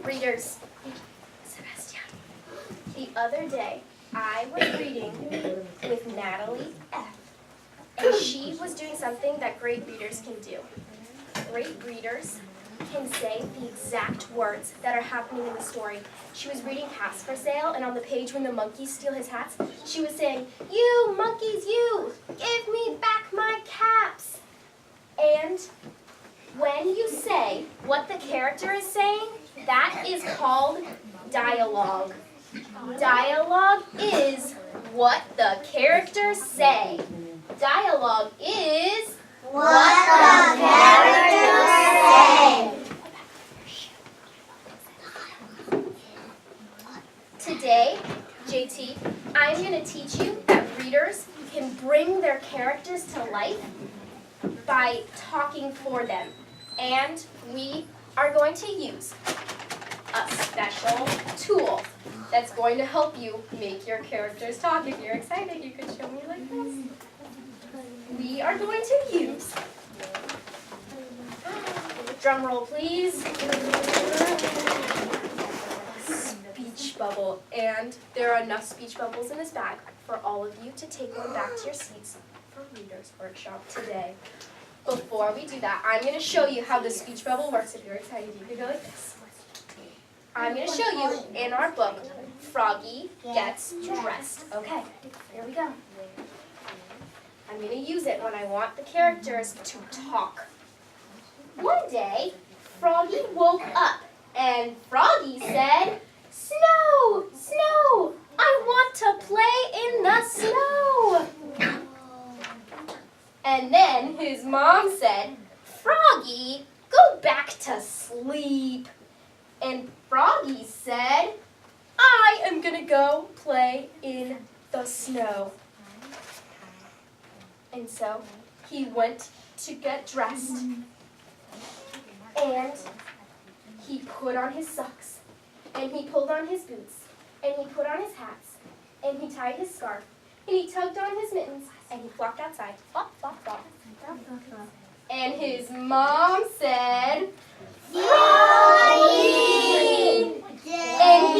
Readers, Sebastian. The other day, I was reading with Natalie F. And she was doing something that great readers can do. Great readers can say the exact words that are happening in the story. She was reading Hats for Sale, and on the page when the monkeys steal his hats, she was saying, "You monkeys, you, give me back my caps." And when you say what the character is saying, that is called dialogue. Dialogue is what the characters say. Dialogue is what the characters say. Today, JT, I'm going to teach you that readers can bring their characters to life by talking for them. And we are going to use a special tool that's going to help you make your characters talk. If you're excited, you can show me like this. We are going to use, drum roll please, speech bubble. And there are enough speech bubbles in this bag for all of you to take one back to your seats for Reader's Workshop today. Before we do that, I'm going to show you how the speech bubble works. If you're excited, you can go like this. I'm going to show you in our book, Froggy Gets Dressed. Okay, here we go. I'm going to use it when I want the characters to talk. One day, Froggy woke up, and Froggy said, "Snow, snow, I want to play in the snow." And then his mom said, "Froggy, go back to sleep." And Froggy said, "I am going to go play in the snow." And so he went to get dressed, and he put on his socks, and he pulled on his boots, and he put on his hats, and he tied his scarf, and he tugged on his mittens, and he flopped outside. Flop, flop, flop. And his mom said, "Froggy!" And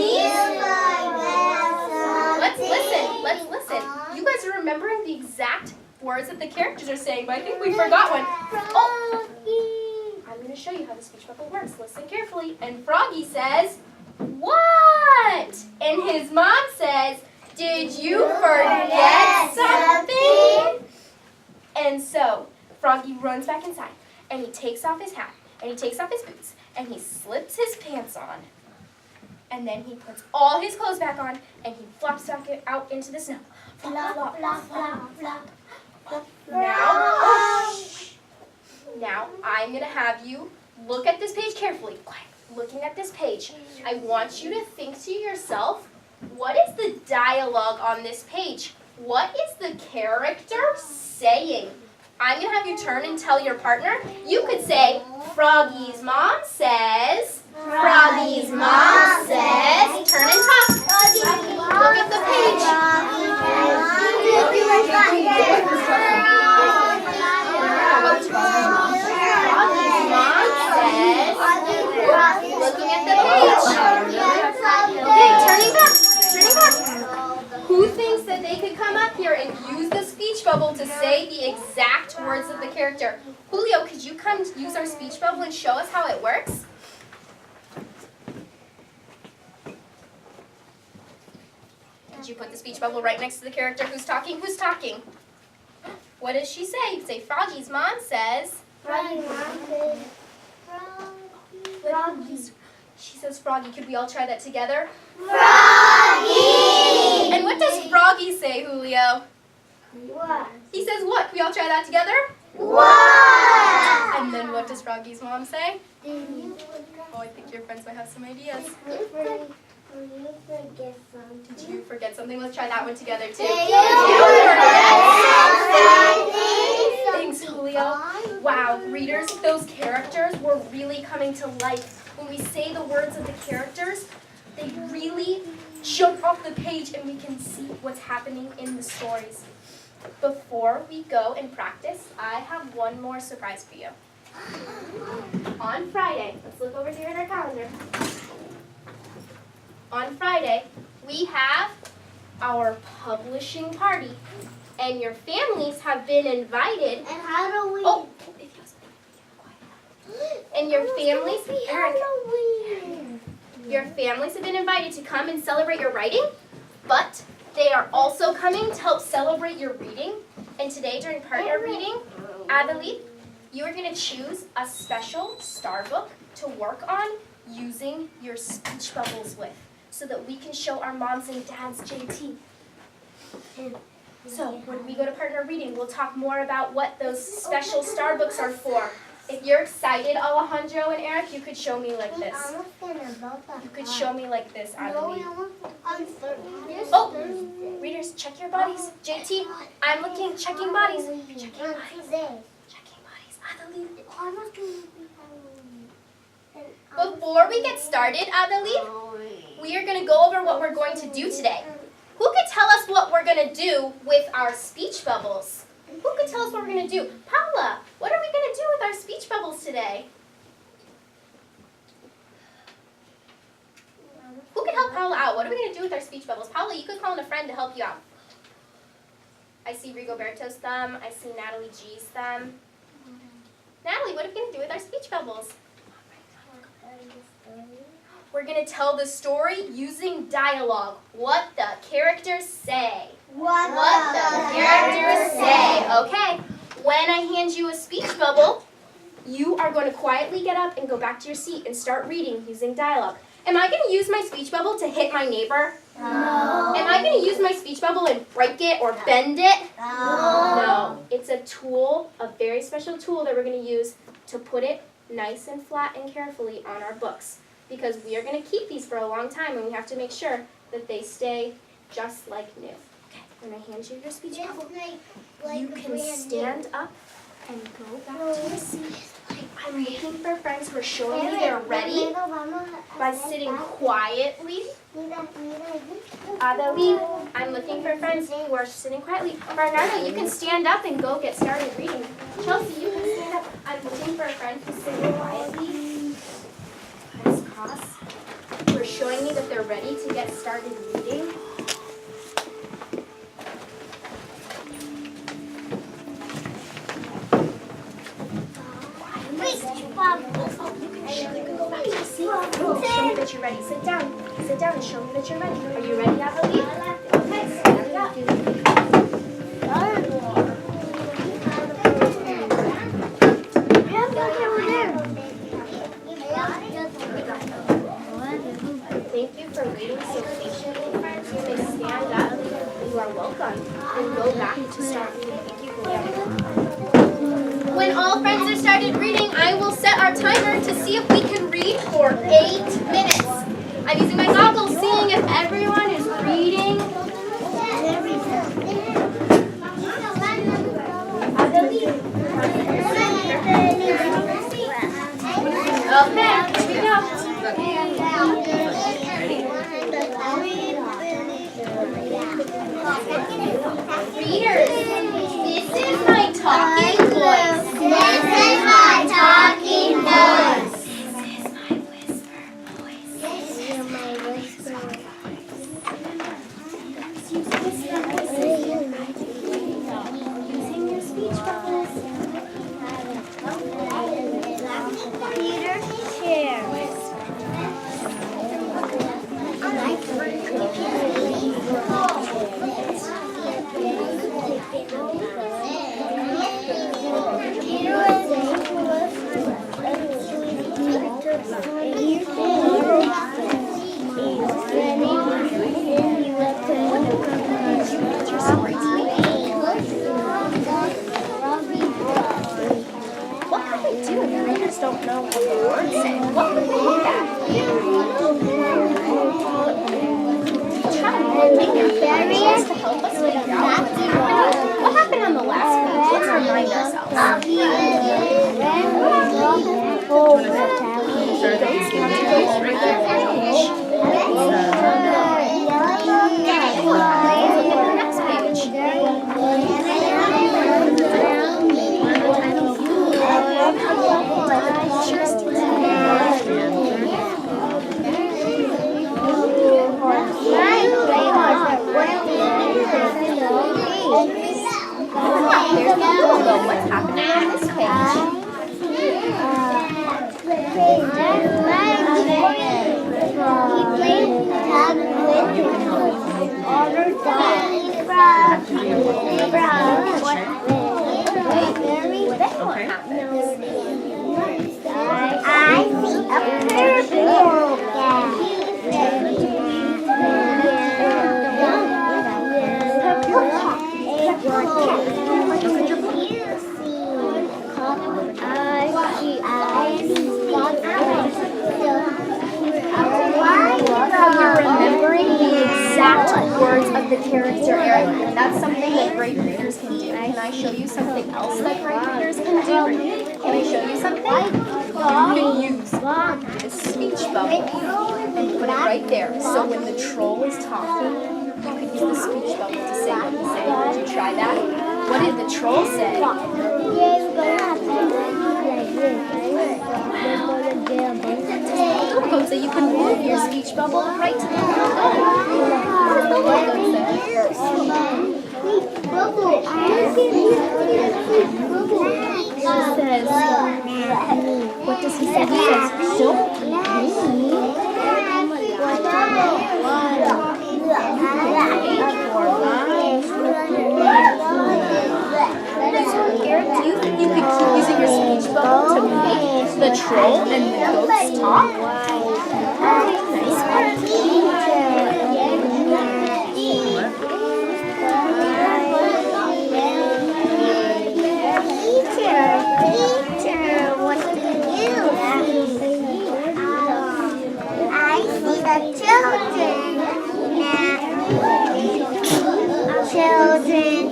let's listen. You guys are remembering the exact words that the characters are saying, but I think we forgot one. Oh, I'm going to show you how the speech bubble works. Listen carefully. And Froggy says, "What?" And his mom says, "Did you forget something?" And so Froggy runs back inside, and he takes off his hat, and he takes off his boots, and he slips his pants on, and then he puts all his clothes back on, and he flops back out into the snow. Flop, flop, flop, flop, flop. Now, I'm going to have you look at this page carefully. Quiet. Looking at this page, I want you to think to yourself, what is the dialogue on this page? What is the character saying? I'm going to have you turn and tell your partner. You could say, "Froggy's mom says," "Froggy's mom says." Turn and talk. Look at the page. Froggy's mom says. Looking at the page. Okay, turning back. Who thinks that they could come up here and use the speech bubble to say the exact words of the character? Julio, could you come use our speech bubble and show us how it works? Could you put the speech bubble right next to the character who's talking? Who's talking? What does she say? You say, "Froggy's mom says." Froggy's mom says, Froggy. She says Froggy. Could we all try that together? "Froggy!" And what does Froggy say, Julio? What? He says what? Can we all try that together? What? And then what does Froggy's mom say? Oh, I think your friends might have some ideas. Did you forget something? Let's try that one together too. Thanks, Julio. Wow, readers, those characters were really coming to life. When we say the words of the characters, they really jump off the page and we can see what's happening in the stories. Before we go and practice, I have one more surprise for you. On Friday, let's look over here at our calendar. on Friday, we have our publishing party. And your families have been invited. And how do we? Oh, and your families, Eric, Halloween. your families have been invited to come and celebrate your writing, but they are also coming to help celebrate your reading. And today during partner reading, Adelie, you are going to choose a special star book to work on using your speech bubbles with, so that we can show our moms and dads JT. So when we go to partner reading, we'll talk more about what those special star books are for. If you're excited, Alejandro and Eric, you could show me like this. You could show me like this, Adelie. Oh, readers, check your bodies. JT, I'm looking, checking bodies. Checking bodies. Checking bodies. Adelie. Before we get started, Adelie, we are going to go over what we're going to do today. Who could tell us what we're going to do with our speech bubbles? Who could tell us what we're going to do? Paula, what are we going to do with our speech bubbles today? Who can help Paula out? What are we going to do with our speech bubbles? Paula, you could call in a friend to help you out. I see Rigoberto's thumb. I see Natalie G's thumb. Natalie, what are we going to do with our speech bubbles? We're going to tell the story using dialogue. What the characters say. What the characters say. Okay. When I hand you a speech bubble, you are going to quietly get up and go back to your seat and start reading using dialogue. Am I going to use my speech bubble to hit my neighbor? No. Am I going to use my speech bubble and break it or bend it? No. It's a tool, a very special tool that we're going to use to put it nice and flat and carefully on our books. Because we are going to keep these for a long time, and we have to make sure that they stay just like new. Okay, when I hand you your speech bubble, you can stand up and go back to your seat. I'm looking for friends who are showing me they're ready by sitting quietly. Adelie, I'm looking for friends who are sitting quietly. Bernardo, you can stand up and go get started reading. Chelsea, you can stand up. I'm looking for a friend who's sitting quietly. Who are showing me that they're ready to get started reading. You can go back to your seat. Show me that you're ready. Sit down. Sit down and show me that you're ready. Are you ready, Adelie? Okay, stand up. Thank you for waiting so patiently, friends. You may stand up. You are welcome. And go back to start reading. Thank you, Julia. When all friends are started reading, I will set our timer to see if we can read for 8 minutes. I'm using my goggles, seeing if everyone is reading. Okay, here we go. Readers, this is my talking voice. This is my talking voice. This is my whisper voice. This is my whisper voice. Using your speech bubbles. Peter, chair. What could they do if the readers don't know what the words say? What could they look at? Try to make it barriers to help us figure out what happened on the last page. Let's remind ourselves. Don't stand words of the character area. And that's something that great readers can do. Can I show you something else that great readers can do? Can I show you something? You can use a speech bubble and put it right there. So when the troll is talking, you could use the speech bubble to say what he's saying. Would you try that? What did the troll say? Logo, so you can move your speech bubble right to the logo. What does the logo say? He says, what does he say? He says, don't do you think you could keep using your speech bubble to make the troll and the goats talk? Nice work. Teacher, what do you do? I see the children. Children,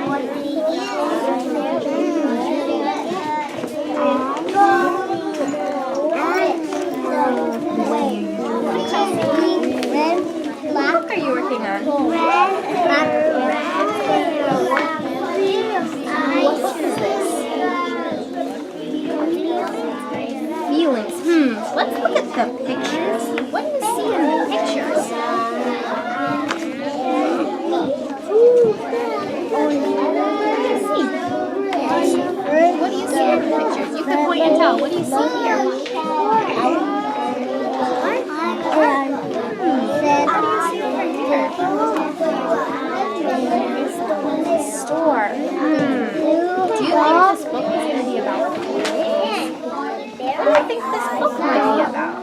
what do you do? What book are you working on? What book is this? Feelings. Let's look at the pictures. What do you see in the pictures? What do you see in the pictures? You can point and tell. What do you see here? Store. Do you think this book is going to be about feelings? What do you think this book might be about?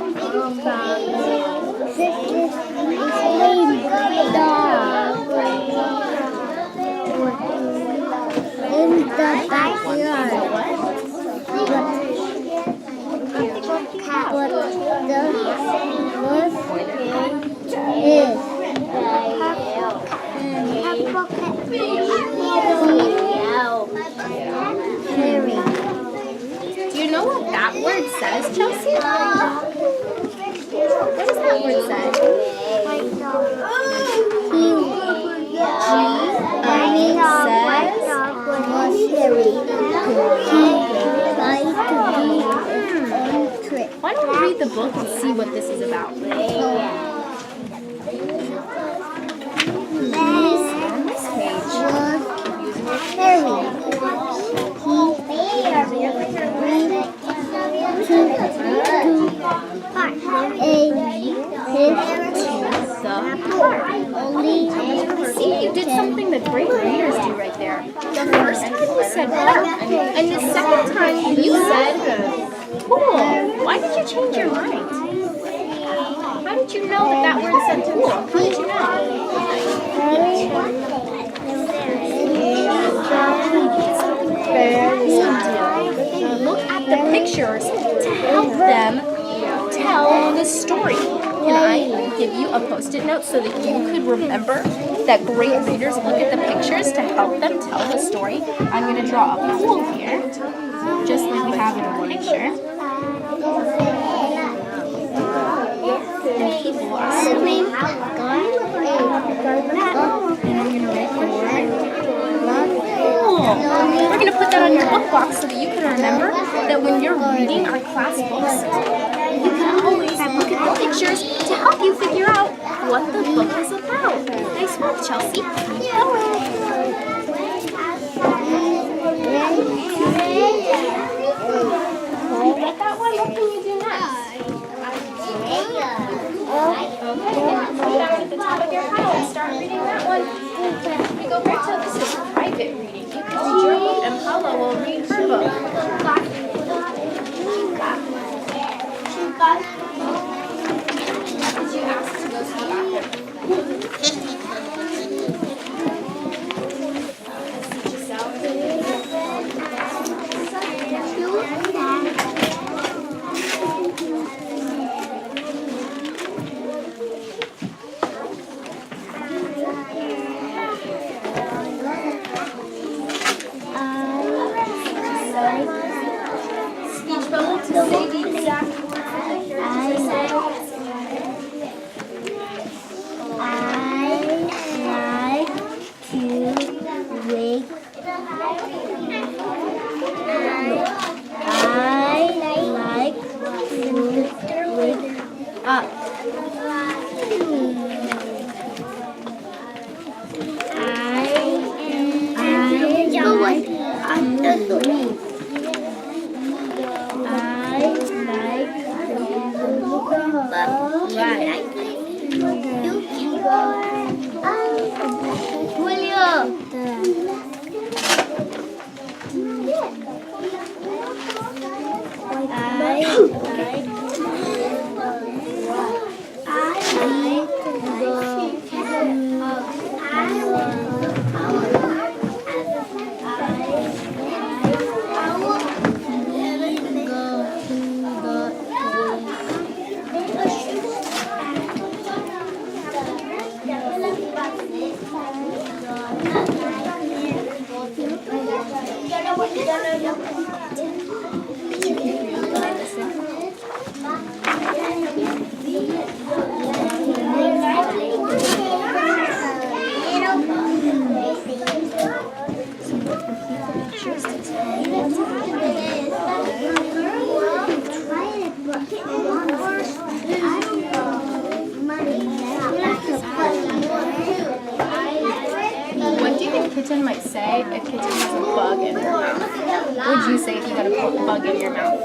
In the backyard. What the Do you know what that word says, Chelsea? What does that word say? Why don't we read the book and see what this is about? On this page. See, you did something that great readers do right there. The first time you said park, and the second time you said pool. Why did you change your mind? How did you know that that word said pool? How did you know? Look at the pictures to help them tell the story. Can I give you a post-it note so that you could remember that great readers look at the pictures to help them tell the story? I'm going to draw a pool here, just like we have in the picture. And people are swimming. And I'm going to write the word. We're going to put that on your book box so that you can remember that when you're reading our class books, you can always look at the pictures to help you figure out what the book is about. Nice work, Chelsea. Keep going. You got that one? What can you do next? Okay, put that at the top of your pile and start reading that one. We go back to this is private reading. You can read your book and Paula will read her book. Did you ask to go to the bathroom? Seat yourself. What do you think Kitten might say if Kitten has a bug in her mouth? What would you say if you got a bug in your mouth?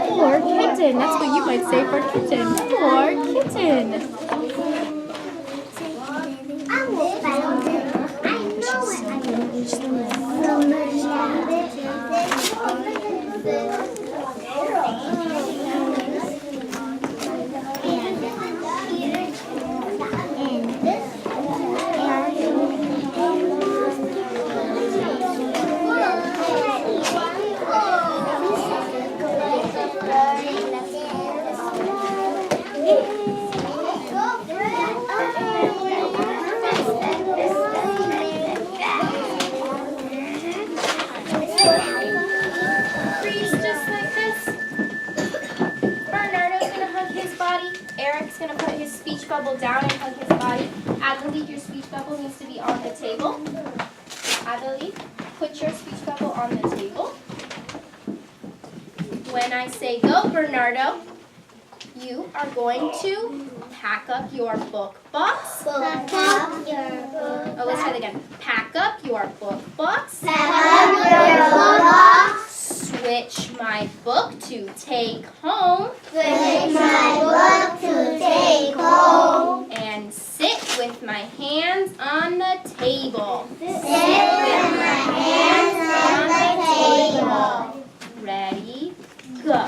Poor Kitten. That's what you might say for Kitten. Poor Kitten. Eric's going to put his speech bubble down and hug his body. Adelaide, your speech bubble needs to be on the table. Adelaide, put your speech bubble on the table. When I say go, Bernardo, you are going to pack up your book box. Pack up your book. Oh, let's try it again. Pack up your book box. Pack up your book box. Switch my book to take home. Switch my book to take home. And sit with my hands on the table. Sit with my hands on the table. Ready, go.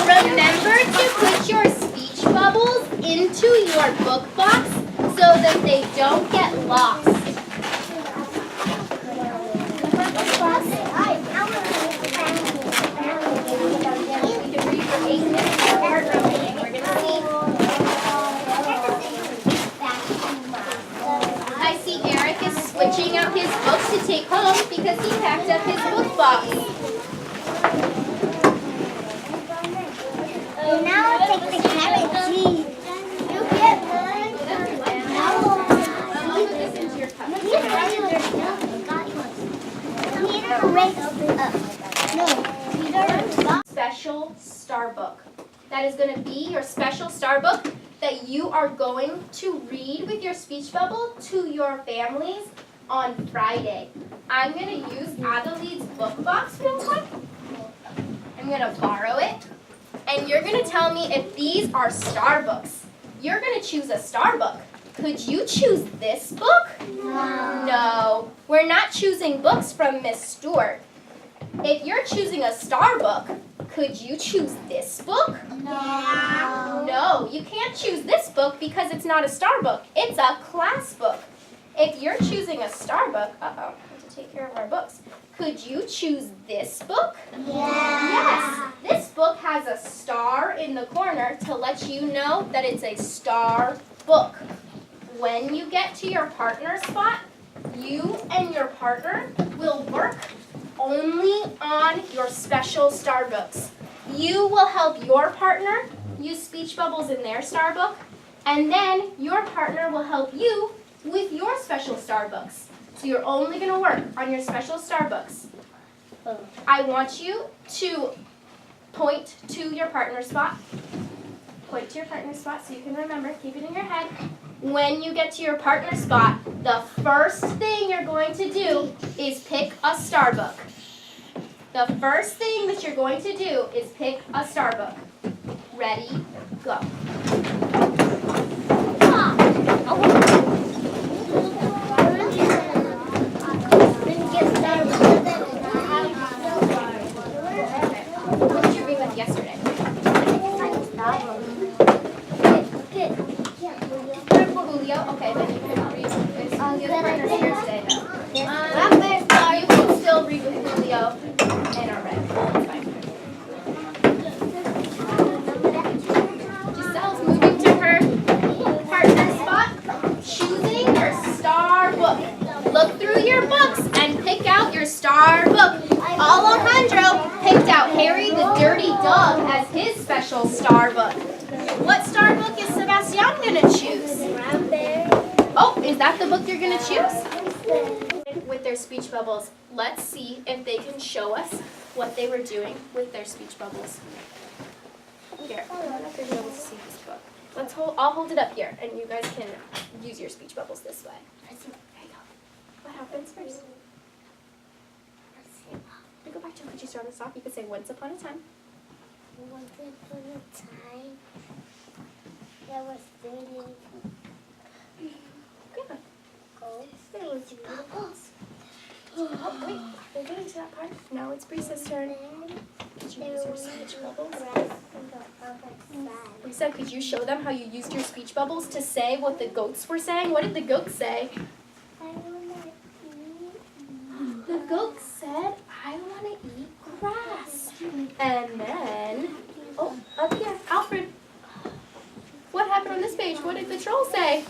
Remember to put your speech bubbles into your book box so that they don't get lost. I see Eric is switching out his books to take home because he packed up his book box. Now take the carrot cheese. You get mine. I'll put this into your cup. Special star book. That is going to be your special star book that you are going to read with your speech bubble to your families on Friday. I'm going to use Adelaide's book box real quick. I'm going to borrow it. And you're going to tell me if these are star books. You're going to choose a star book. Could you choose this book? No. No. We're not choosing books from Miss Stewart. If you're choosing a star book, could you choose this book? No. No, you can't choose this book because it's not a star book. It's a class book. If you're choosing a star book, I have to take care of our books. Could you choose this book? Yes. This book has a star in the corner to let you know that it's a star book. When you get to your partner spot, you and your partner will work only on your special star books. You will help your partner use speech bubbles in their star book, and then your partner will help you with your special star books. So you're only going to work on your special star books. I want you to point to your partner spot. Point to your partner spot so you can remember. Keep it in your head. When you get to your partner spot, the first thing you're going to do is pick a star book. The first thing that you're going to do is pick a star book. Ready, go. What did you read with yesterday? Julio? Okay, then you can read with Julio's partner's here today, though. You can still read with Julio and our red. That's fine. Giselle's moving to her partner spot, choosing her star book. Look through your books and pick out your star book. Alejandro picked out Harry the Dirty Dog as his special star book. What star book is Sebastian going to choose? Oh, is that the book you're going to choose? With their speech bubbles, let's see if they can show us what they were doing with their speech bubbles. Here, I don't know if you're able to see this book. I'll hold it up here, and you guys can use your speech bubbles this way. There you go. What happens first? Go back to it. Could you start us off? You could say once upon a time. Once upon a time, there was 3 little Good. goats. There was bubbles. Oh, wait. We're getting to that part. Now it's Brisa's turn. Did you use your speech bubbles? Brisa, could you show them how you used your speech bubbles to say what the goats were saying? What did the goats say? The goat said, I want to eat grass. And then, oh, up here, Alfred. What happened on this page? What did the troll say?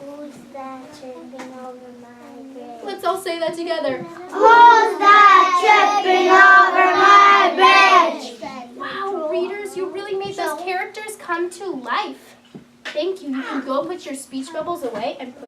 Who's that tripping over my bridge? Let's all say that together. Who's that tripping over my bridge? Wow, readers, you really made those characters come to life. Thank you. You can go put your speech bubbles away and put